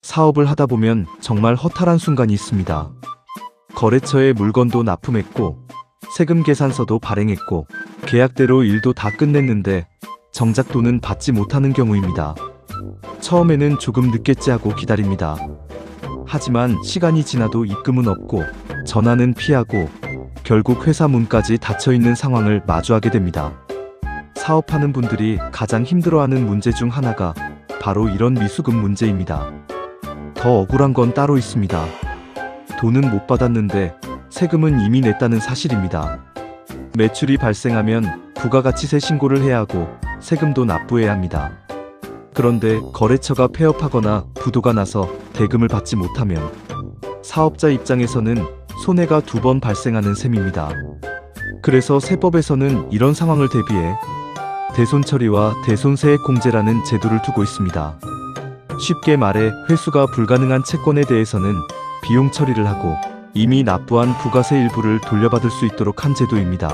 사업을 하다 보면 정말 허탈한 순간이 있습니다. 거래처에 물건도 납품했고 세금 계산서도 발행했고 계약대로 일도 다 끝냈는데 정작 돈은 받지 못하는 경우입니다. 처음에는 조금 늦겠지 하고 기다립니다. 하지만 시간이 지나도 입금은 없고 전화는 피하고 결국 회사 문까지 닫혀있는 상황을 마주하게 됩니다. 사업하는 분들이 가장 힘들어하는 문제 중 하나가 바로 이런 미수금 문제입니다. 더 억울한 건 따로 있습니다. 돈은 못 받았는데 세금은 이미 냈다는 사실입니다. 매출이 발생하면 부가가치세 신고를 해야 하고 세금도 납부해야 합니다. 그런데 거래처가 폐업하거나 부도가 나서 대금을 받지 못하면 사업자 입장에서는 손해가 2번 발생하는 셈입니다. 그래서 세법에서는 이런 상황을 대비해 대손처리와 대손세액 공제라는 제도를 두고 있습니다. 쉽게 말해 회수가 불가능한 채권에 대해서는 비용 처리를 하고 이미 납부한 부가세 일부를 돌려받을 수 있도록 한 제도입니다.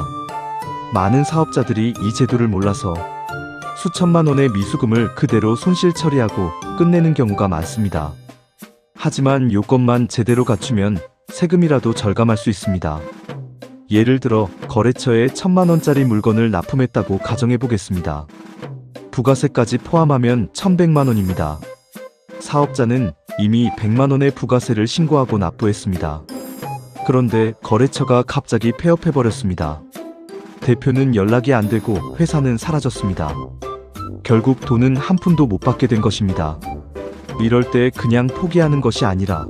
많은 사업자들이 이 제도를 몰라서 수천만 원의 미수금을 그대로 손실 처리하고 끝내는 경우가 많습니다. 하지만 요건만 제대로 갖추면 세금이라도 절감할 수 있습니다. 예를 들어 거래처에 1,000만 원짜리 물건을 납품했다고 가정해 보겠습니다. 부가세까지 포함하면 1,100만 원입니다. 사업자는 이미 100만 원의 부가세를 신고하고 납부했습니다. 그런데 거래처가 갑자기 폐업해버렸습니다. 대표는 연락이 안 되고 회사는 사라졌습니다. 결국 돈은 한 푼도 못 받게 된 것입니다. 이럴 때 그냥 포기하는 것이 아니라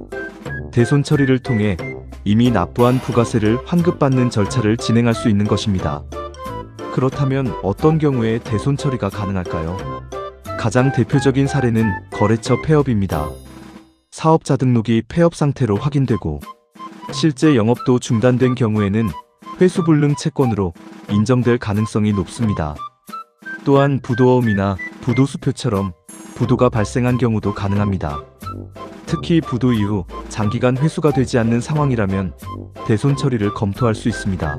대손 처리를 통해 이미 납부한 부가세를 환급받는 절차를 진행할 수 있는 것입니다. 그렇다면 어떤 경우에 대손 처리가 가능할까요? 가장 대표적인 사례는 거래처 폐업입니다. 사업자 등록이 폐업 상태로 확인되고 실제 영업도 중단된 경우에는 회수불능 채권으로 인정될 가능성이 높습니다. 또한 부도어음이나 부도수표처럼 부도가 발생한 경우도 가능합니다. 특히 부도 이후 장기간 회수가 되지 않는 상황이라면 대손 처리를 검토할 수 있습니다.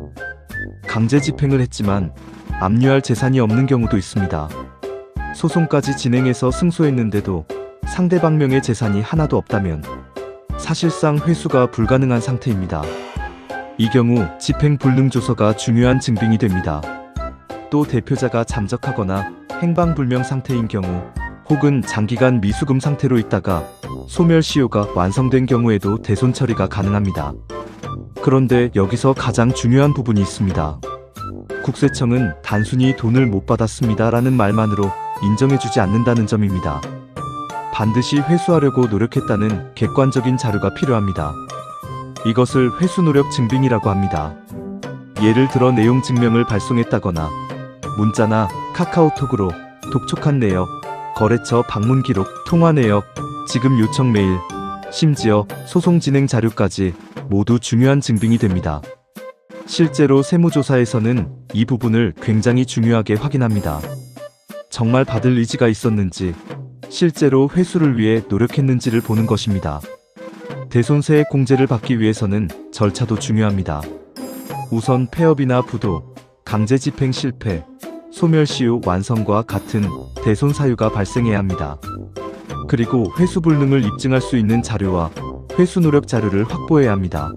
강제 집행을 했지만 압류할 재산이 없는 경우도 있습니다. 소송까지 진행해서 승소했는데도 상대방 명의 재산이 하나도 없다면 사실상 회수가 불가능한 상태입니다. 이 경우 집행불능조서가 중요한 증빙이 됩니다. 또 대표자가 잠적하거나 행방불명 상태인 경우 혹은 장기간 미수금 상태로 있다가 소멸시효가 완성된 경우에도 대손 처리가 가능합니다. 그런데 여기서 가장 중요한 부분이 있습니다. 국세청은 단순히 돈을 못 받았습니다 라는 말만으로 인정해주지 않는다는 점입니다. 반드시 회수하려고 노력했다는 객관적인 자료가 필요합니다. 이것을 회수노력 증빙이라고 합니다. 예를 들어 내용 증명을 발송했다거나 문자나 카카오톡으로 독촉한 내역, 거래처 방문 기록, 통화 내역, 지급 요청 메일, 심지어 소송 진행 자료까지 모두 중요한 증빙이 됩니다. 실제로 세무조사에서는 이 부분을 굉장히 중요하게 확인합니다. 정말 받을 의지가 있었는지, 실제로 회수를 위해 노력했는지를 보는 것입니다. 대손세액 공제를 받기 위해서는 절차도 중요합니다. 우선 폐업이나 부도, 강제 집행 실패, 소멸시효 완성과 같은 대손 사유가 발생해야 합니다. 그리고 회수불능을 입증할 수 있는 자료와 회수노력 자료를 확보해야 합니다.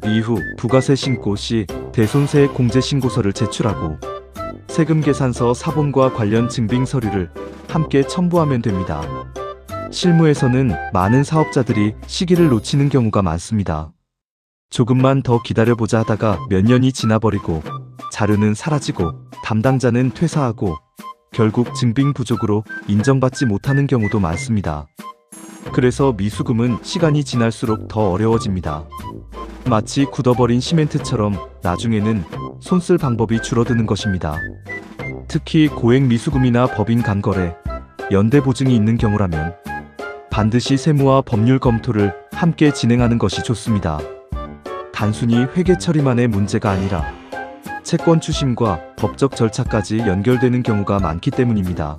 이후 부가세 신고 시 대손세액 공제 신고서를 제출하고 세금 계산서 사본과 관련 증빙 서류를 함께 첨부하면 됩니다. 실무에서는 많은 사업자들이 시기를 놓치는 경우가 많습니다. 조금만 더 기다려보자 하다가 몇 년이 지나버리고 자료는 사라지고 담당자는 퇴사하고 결국 증빙 부족으로 인정받지 못하는 경우도 많습니다. 그래서 미수금은 시간이 지날수록 더 어려워집니다. 마치 굳어버린 시멘트처럼 나중에는 손쓸 방법이 줄어드는 것입니다. 특히 고액 미수금이나 법인 간거래, 연대 보증이 있는 경우라면 반드시 세무와 법률 검토를 함께 진행하는 것이 좋습니다. 단순히 회계 처리만의 문제가 아니라 채권 추심과 법적 절차까지 연결되는 경우가 많기 때문입니다.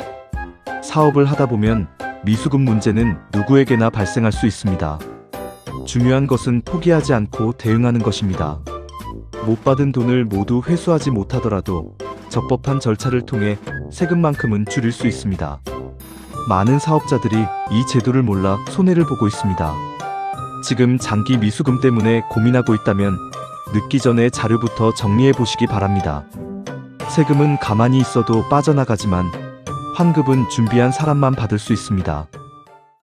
사업을 하다 보면 미수금 문제는 누구에게나 발생할 수 있습니다. 중요한 것은 포기하지 않고 대응하는 것입니다. 못 받은 돈을 모두 회수하지 못하더라도 적법한 절차를 통해 세금만큼은 줄일 수 있습니다. 많은 사업자들이 이 제도를 몰라 손해를 보고 있습니다. 지금 장기 미수금 때문에 고민하고 있다면 늦기 전에 자료부터 정리해 보시기 바랍니다. 세금은 가만히 있어도 빠져나가지만 환급은 준비한 사람만 받을 수 있습니다.